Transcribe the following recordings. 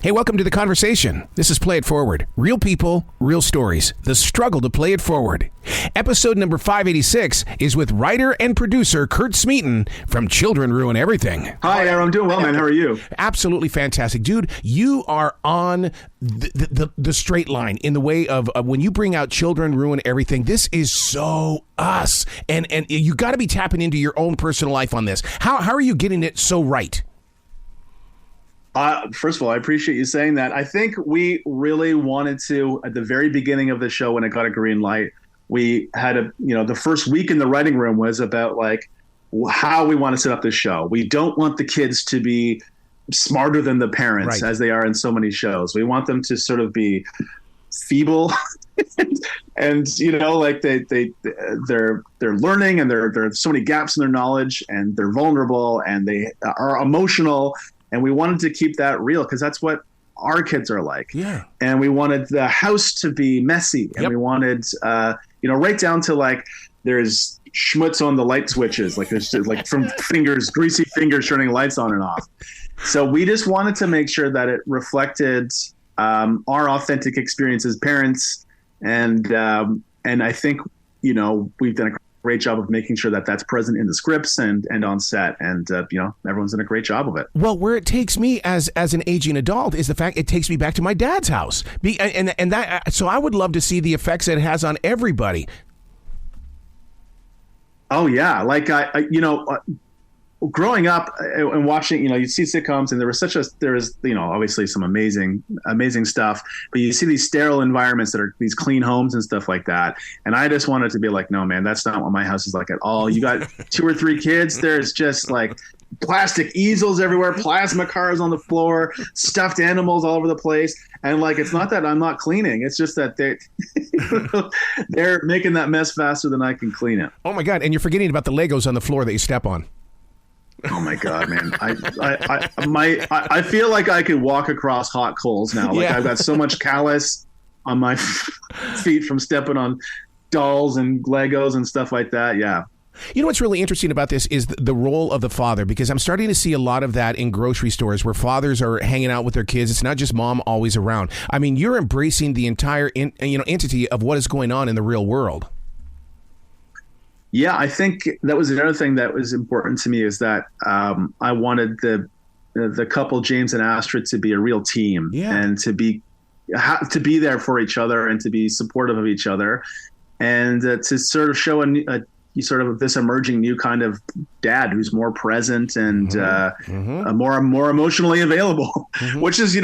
Hey, welcome to the conversation. This is Play It Forward. Real people, real stories. The struggle to play it forward. Episode number 586 is with writer and producer Kurt Smeaton from Children Ruin Everything. Hi, Aaron. I'm doing well, man. How are you? Absolutely fantastic. Dude, you are on the straight line in the way of when you bring out Children Ruin Everything. This is so us. And you got to be tapping into your own personal life on this. How are you getting it so right? First of all, I appreciate you saying that. I think we really wanted to, at the very beginning of the show, when it got a green light, we had the first week in the writing room was about like how we want to set up this show. We don't want the kids to be smarter than the parents, right, as they are in so many shows. We want them to sort of be feeble and like they're learning, and there are so many gaps in their knowledge, and they're vulnerable, and they are emotional. And we wanted to keep that real because that's what our kids are like. Yeah. And we wanted the house to be messy. And we wanted, right down to like there's schmutz on the light switches. Like there's like from greasy fingers turning lights on and off. So we just wanted to make sure that it reflected our authentic experience as parents. And I think, we've done a great job of making sure that that's present in the scripts and on set, and everyone's done a great job of it. Well, where it takes me as an aging adult is the fact it takes me back to my dad's house, so I would love to see the effects it has on everybody. Oh yeah, like growing up and watching, you see sitcoms, and there was obviously some amazing stuff, but you see these sterile environments that are these clean homes and stuff like that. And I just wanted to be like, no, man, that's not what my house is like at all. You got 2 or 3 kids. There's just like plastic easels everywhere, plasma cars on the floor, stuffed animals all over the place. And like, it's not that I'm not cleaning. It's just that they're making that mess faster than I can clean it. Oh my God. And you're forgetting about the Legos on the floor that you step on. Oh my God, man! I feel like I could walk across hot coals now. Like I've got so much callus on my feet from stepping on dolls and Legos and stuff like that. Yeah. You know what's really interesting about this is the role of the father, because I'm starting to see a lot of that in grocery stores where fathers are hanging out with their kids. It's not just mom always around. I mean, you're embracing the entire entity of what is going on in the real world. Yeah, I think that was another thing that was important to me, is that I wanted the couple, James and Astrid, to be a real team, and to be there for each other and to be supportive of each other, and to sort of show this emerging new kind of dad who's more present and more emotionally available, which is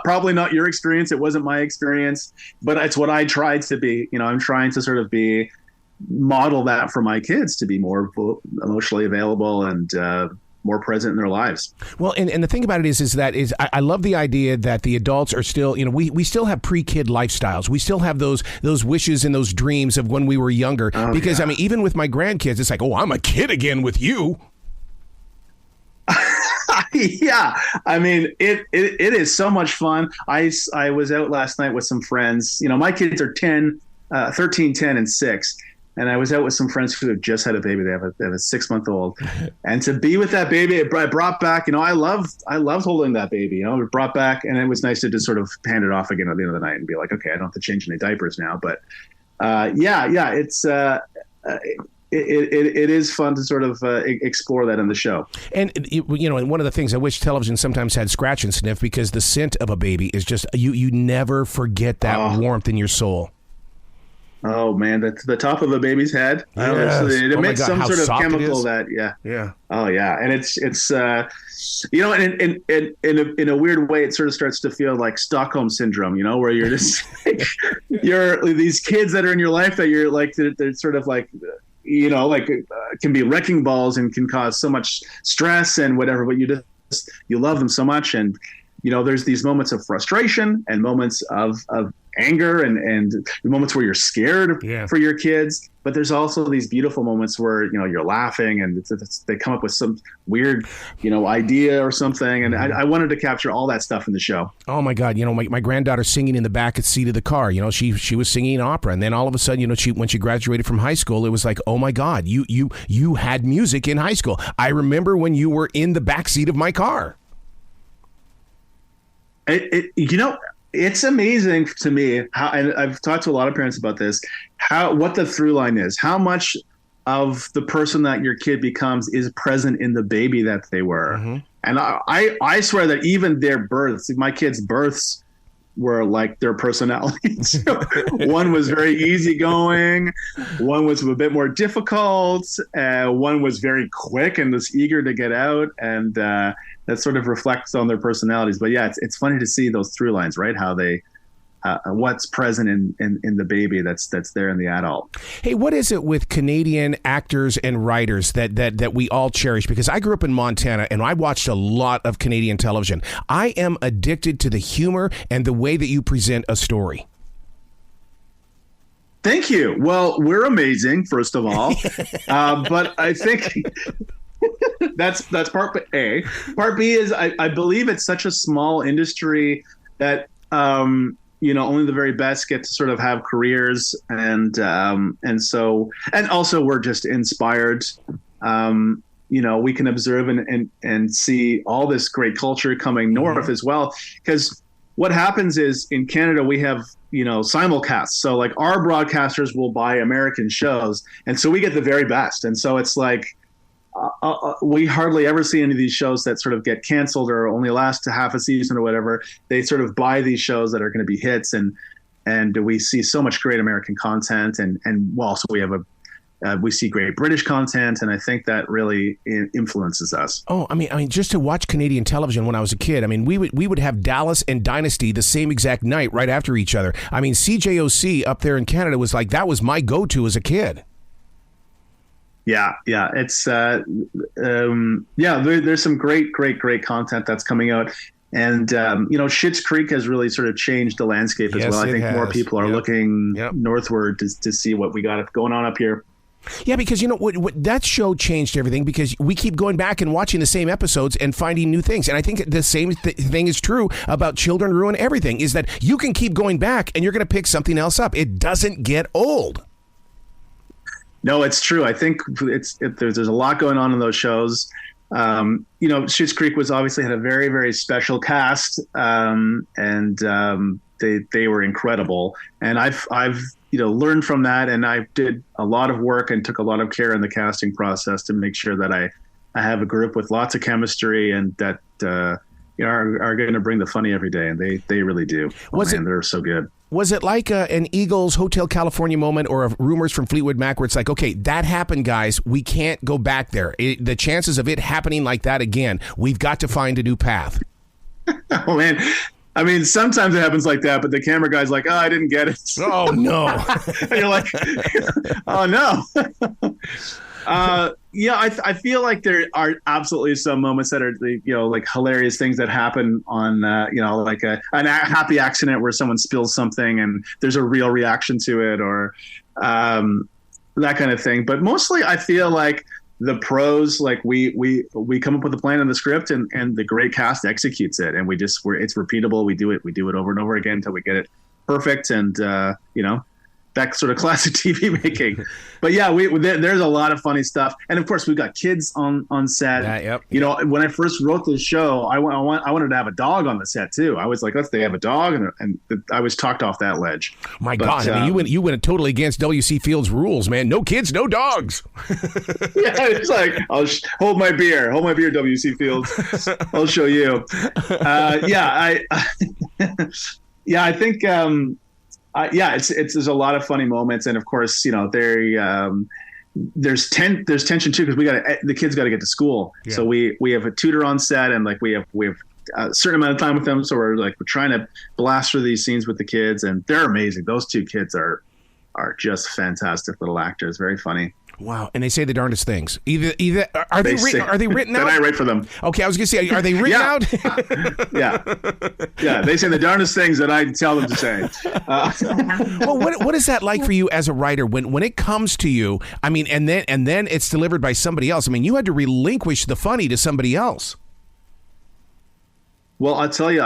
probably not your experience. It wasn't my experience, but it's what I tried to be. I'm trying to sort of model that for my kids, to be more emotionally available and more present in their lives. Well, and the thing about it is I love the idea that the adults are still, we still have pre-kid lifestyles. We still have those wishes and those dreams of when we were younger. Because I mean, even with my grandkids, it's like, oh, I'm a kid again with you. Yeah, I mean, it is so much fun. I was out last night with some friends. My kids are 13, 10, and 6. And I was out with some friends who have just had a baby. They have a 6-month-old, and to be with that baby, it brought back. I loved holding that baby. It brought back, and it was nice to just sort of hand it off again at the end of the night and be like, okay, I don't have to change any diapers now. But it's it is fun to sort of explore that in the show. And and one of the things I wish television sometimes had scratch and sniff, because the scent of a baby is just you never forget that warmth in your soul. Oh man, that's the top of a baby's head. Yes. It emits some sort of chemical that, yeah. Oh yeah, and it's in a weird way, it sort of starts to feel like Stockholm syndrome, where you're just like, you're these kids that are in your life that you're like, they're sort of like, can be wrecking balls and can cause so much stress and whatever, but you love them so much, and there's these moments of frustration and moments of anger and moments where you're scared for your kids. But there's also these beautiful moments where, you're laughing and they come up with some weird, idea or something. And I wanted to capture all that stuff in the show. Oh my God. My granddaughter singing in the back seat of the car, she was singing opera. And then all of a sudden, when she graduated from high school, it was like, oh my God, you had music in high school. I remember when you were in the back seat of my car. It's amazing to me how, and I've talked to a lot of parents about this, what the through line is, how much of the person that your kid becomes is present in the baby that they were. Mm-hmm. And I swear that even their births, my kids' births, were like their personalities. One was very easygoing, one was a bit more difficult, one was very quick and was eager to get out, and that sort of reflects on their personalities. But yeah, it's funny to see those through lines, right? How they what's present in the baby that's there in the adult. Hey, what is it with Canadian actors and writers that we all cherish? Because I grew up in Montana and I watched a lot of Canadian television. I am addicted to the humor and the way that you present a story. Thank you. Well, we're amazing, first of all. But I think that's part A. Part B is I believe it's such a small industry that only the very best get to sort of have careers, and also we're just inspired. We can observe and see all this great culture coming north as well. Because what happens is in Canada we have simulcasts. So like our broadcasters will buy American shows, and so we get the very best. And so it's like we hardly ever see any of these shows that sort of get canceled or only last to half a season or whatever. They sort of buy these shows that are going to be hits, and we see so much great American content, and also we see great British content, and I think that really influences us. Oh, I mean, just to watch Canadian television when I was a kid, I mean, we would have Dallas and Dynasty the same exact night right after each other. I mean, CJOC up there in Canada was like, that was my go-to as a kid. Yeah, it's there's some great content that's coming out, and Schitt's Creek has really sort of changed the landscape as well. I think more people are looking northward to see what we got going on up here. Yeah, because what that show changed everything, because we keep going back and watching the same episodes and finding new things. And I think the same thing is true about Children Ruin Everything, is that you can keep going back and you're going to pick something else up. It doesn't get old. No, it's true. I think there's a lot going on in those shows. Schitt's Creek obviously had a very, very special cast, and they were incredible. And I've learned from that, and I did a lot of work and took a lot of care in the casting process to make sure that I have a group with lots of chemistry and that are going to bring the funny every day, and they really do. They're so good. Was it like an Eagles Hotel California moment, or a Rumors from Fleetwood Mac, where it's like, okay, that happened, guys. We can't go back there. The chances of it happening like that again, we've got to find a new path. Oh, man. I mean, sometimes it happens like that, but the camera guy's like, oh, I didn't get it. Oh, no. And you're like, oh, no. I feel like there are absolutely some moments that are, like hilarious things that happen on, like a happy accident where someone spills something and there's a real reaction to it, or that kind of thing. But mostly I feel like the pros, like we come up with a plan in the script, and the great cast executes it, and it's repeatable. We do it over and over again until we get it perfect. And, that sort of classic TV making. But yeah, there's a lot of funny stuff, and of course we've got kids on set. Yeah, yep. When I first wrote this show, I wanted to have a dog on the set too. I was like, let's have a dog, and I was talked off that ledge. God, I mean, you went totally against W.C. Fields' rules, man. No kids, no dogs. Yeah, it's like, I'll hold my beer, W.C. Fields. I'll show you. I think. There's a lot of funny moments, and of course, there's tension too, because the kids got to get to school. Yeah. So we have a tutor on set, and like we have a certain amount of time with them. So we're trying to blast through these scenes with the kids, and they're amazing. Those two kids are just fantastic little actors. Very funny. Wow, and they say the darndest things. Either are they written out? Then I write for them. Okay, I was going to say, are they written out? Yeah. They say the darndest things that I tell them to say. Well, what is that like for you as a writer when it comes to you? I mean, and then it's delivered by somebody else. I mean, you had to relinquish the funny to somebody else. Well, I'll tell you,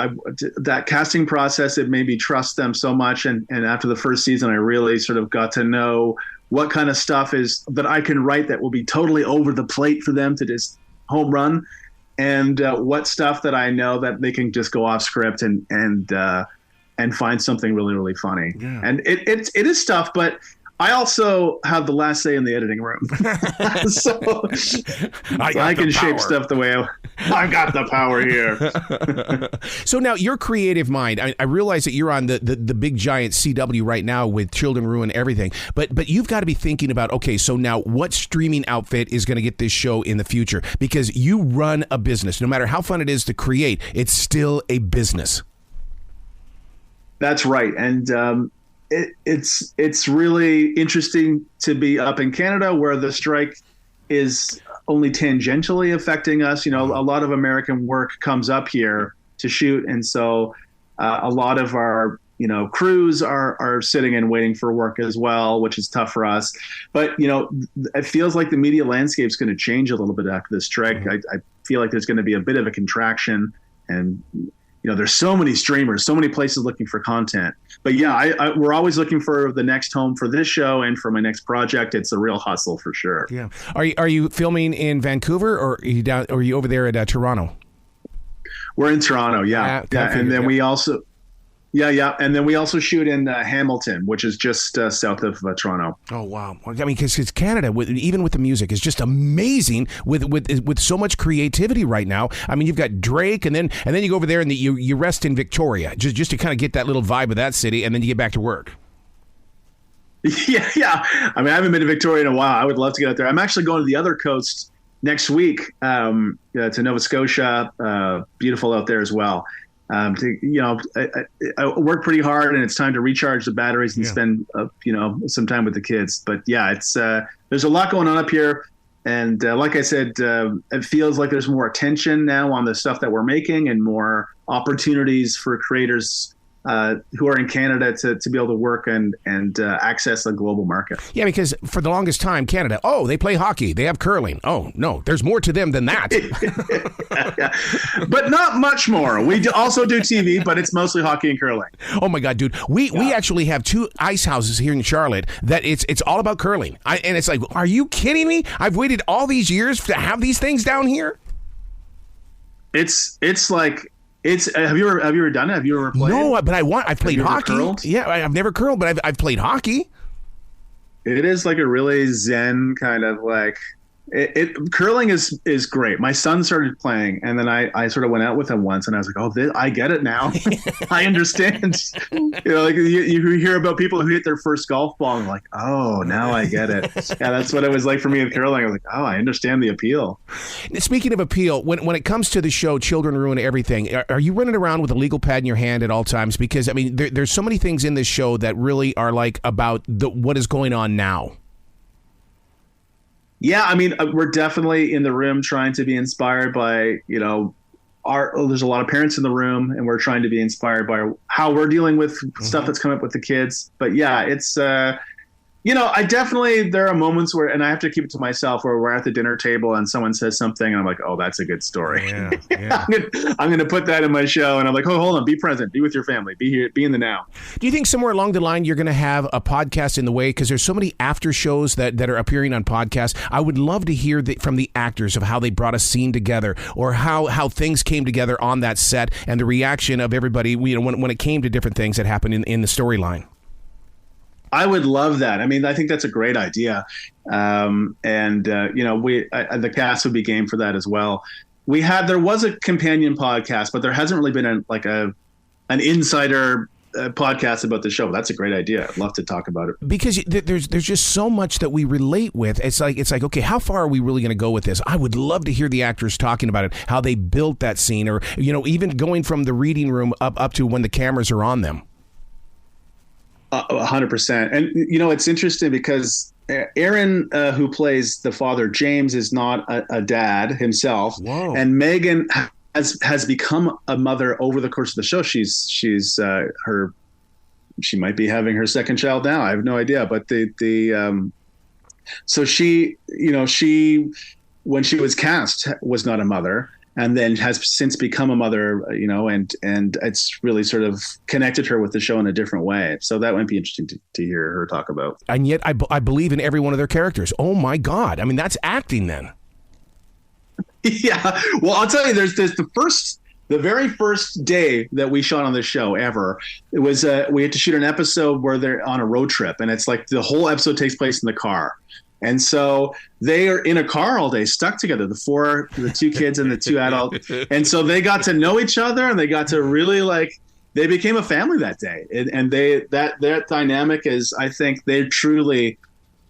that casting process, it made me trust them so much. And after the first season, I really sort of got to know what kind of stuff is that I can write that will be totally over the plate for them to just home run. and what stuff that I know that they can just go off script and find something really, really funny. Yeah. And it is tough, but I also have the last say in the editing room. So I can shape stuff the way I got the power here. So now your creative mind, I realize that you're on the big giant CW right now with Children Ruin Everything, but you've got to be thinking about, okay, so now what streaming outfit is going to get this show in the future? Because you run a business. No matter how fun it is to create, it's still a business. That's right. And it's really interesting to be up in Canada where the strike is only tangentially affecting us. You know, a lot of American work comes up here to shoot. And so a lot of our, you know, crews are sitting and waiting for work as well, which is tough for us. But, you know, it feels like the media landscape is going to change a little bit after this strike. I feel like there's going to be a bit of a contraction, and you know, there's so many streamers, so many places looking for content. But yeah, we're always looking for the next home for this show and for my next project. It's a real hustle for sure. Yeah. Are you filming in Vancouver, or are you over there at Toronto? We're in Toronto. Yeah. And then we also. Yeah. And then we also shoot in Hamilton, which is just south of Toronto. Oh, wow. I mean, because Canada, even with the music, is just amazing with so much creativity right now. I mean, you've got Drake, and then you go over there and you rest in Victoria just to kind of get that little vibe of that city, and then you get back to work. Yeah. I mean, I haven't been to Victoria in a while. I would love to get out there. I'm actually going to the other coast next week to Nova Scotia. Beautiful out there as well. I work pretty hard, and it's time to recharge the batteries and spend, some time with the kids. But yeah, it's there's a lot going on up here. And like I said, it feels like there's more attention now on the stuff that we're making, and more opportunities for creators who are in Canada to be able to work and access a global market. Yeah, because for the longest time, Canada, they play hockey, they have curling. Oh, no, there's more to them than that. Yeah. But not much more. We also do TV, but it's mostly hockey and curling. Oh, my God, dude. We actually have 2 ice houses here in Charlotte that it's all about curling. And it's like, are you kidding me? I've waited all these years to have these things down here? It's like... have you ever done it? Have you ever played? No, but I've played hockey. Curled? Yeah, I've never curled, but I've played hockey. It is like a really zen kind of like curling is great. My son started playing, and then I sort of went out with him once, and I was like, I get it now. I understand. Like you hear about people who hit their first golf ball, and like, oh, now I get it. Yeah, that's what it was like for me with curling. I was like, oh, I understand the appeal. Speaking of appeal, when it comes to the show Children Ruin Everything, are you running around with a legal pad in your hand at all times? Because I mean, there's so many things in this show that really are like about what is going on now. Yeah, I mean, we're definitely in the room trying to be inspired by, there's a lot of parents in the room, and we're trying to be inspired by how we're dealing with stuff that's coming up with the kids. But yeah, it's, there are moments where, and I have to keep it to myself, where we're at the dinner table and someone says something and I'm like, oh, that's a good story. Yeah. I'm going to put that in my show. And I'm like, oh, hold on, be present, be with your family, be here, be in the now. Do you think somewhere along the line you're going to have a podcast in the way? Because there's so many after shows that are appearing on podcasts. I would love to hear from the actors of how they brought a scene together, or how things came together on that set, and the reaction of everybody, when it came to different things that happened in the storyline. I would love that. I mean, I think that's a great idea. The cast would be game for that as well. There was a companion podcast, but there hasn't really been an insider podcast about the show. That's a great idea. I'd love to talk about it. Because there's just so much that we relate with. It's like, okay, how far are we really going to go with this? I would love to hear the actors talking about it, how they built that scene, or, even going from the reading room up to when the cameras are on them. 100%. And, it's interesting because Aaron, who plays the father, James, is not a dad himself. Whoa. And Meaghan has become a mother over the course of the show. She might be having her second child now. I have no idea. But so she, when she was cast, was not a mother, and then has since become a mother, and it's really sort of connected her with the show in a different way. So that might be interesting to hear her talk about. And yet I believe in every one of their characters. Oh, my God. I mean, that's acting then. Yeah. Well, I'll tell you, there's the very first day that we shot on this show ever, it was we had to shoot an episode where they're on a road trip, and it's like the whole episode takes place in the car. And so they are in a car all day, stuck together, the two kids and the two adults. And so they got to know each other, and they got to really they became a family that day. And that dynamic is, I think they truly,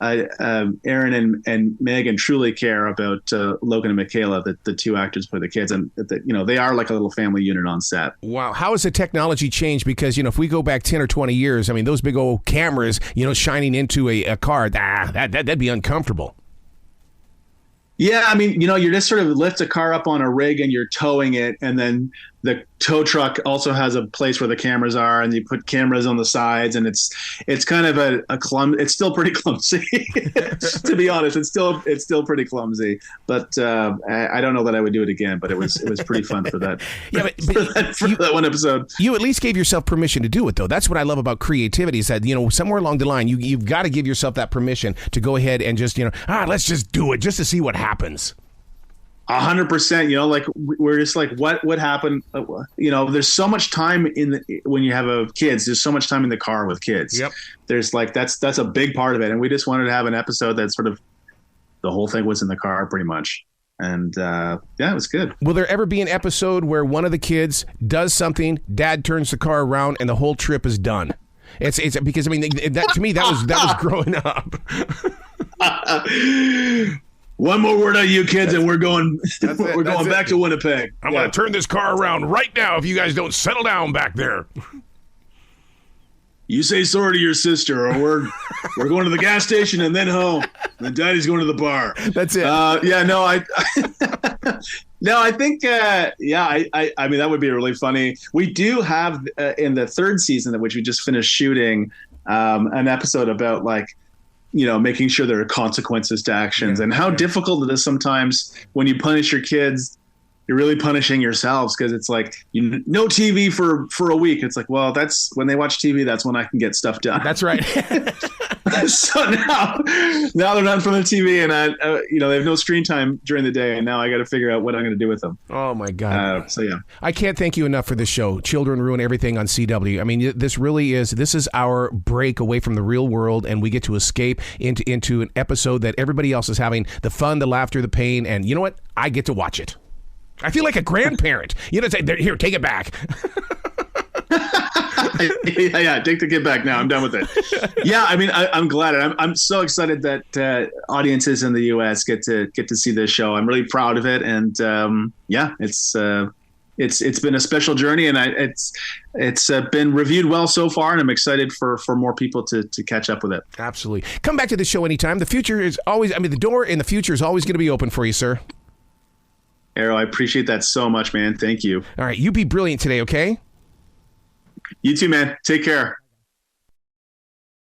Aaron and Meaghan truly care about Logan and Michaela, the two actors play the kids, and they are like a little family unit on set. Wow, how has the technology changed? Because if we go back 10 or 20 years, I mean, those big old cameras, shining into a car, that'd be uncomfortable. Yeah, I mean, you just sort of lift a car up on a rig and you're towing it, and then the tow truck also has a place where the cameras are, and you put cameras on the sides, and it's kind of it's still pretty clumsy. To be honest, it's still pretty clumsy. But I don't know that I would do it again. But it was pretty fun for that. Yeah, for that one episode. You at least gave yourself permission to do it, though. That's what I love about creativity. Is that somewhere along the line you've got to give yourself that permission to go ahead and just let's just do it just to see what happens. 100%. We're just like, what happened? There's so much time when you have kids. There's so much time in the car with kids. Yep. There's that's a big part of it, and we just wanted to have an episode that sort of the whole thing was in the car, pretty much. And it was good. Will there ever be an episode where one of the kids does something, Dad turns the car around, and the whole trip is done? It's because that to me that was growing up. One more word on you kids, and we're going back to Winnipeg. I'm going to turn this car around right now if you guys don't settle down back there. You say sorry to your sister, or we're going to the gas station and then home. And then Daddy's going to the bar. That's it. I think I mean that would be really funny. We do have in the third season, which we just finished shooting, an episode about making sure there are consequences to actions, and how difficult it is sometimes when you punish your kids. You're really punishing yourselves, because it's like no TV for a week. It's like, well, that's when they watch TV. That's when I can get stuff done. That's right. So now they're not from the TV, and they have no screen time during the day. And now I got to figure out what I'm going to do with them. Oh my God. So yeah, I can't thank you enough for this show. Children Ruin Everything on CW. I mean, this is our break away from the real world, and we get to escape into an episode that everybody else is having the fun, the laughter, the pain, and you know what? I get to watch it. I feel like a grandparent. Say, here, take it back. Yeah, take the kid back now. I'm done with it. Yeah, I mean, I'm glad. I'm so excited that audiences in the U.S. get to see this show. I'm really proud of it, and it's been a special journey, and it's been reviewed well so far, and I'm excited for more people to catch up with it. Absolutely. Come back to the show anytime. The future is always. I mean, the door in the future is always going to be open for you, sir. Arrow, I appreciate that so much, man. Thank you. All right, you be brilliant today, okay? You too, man. Take care.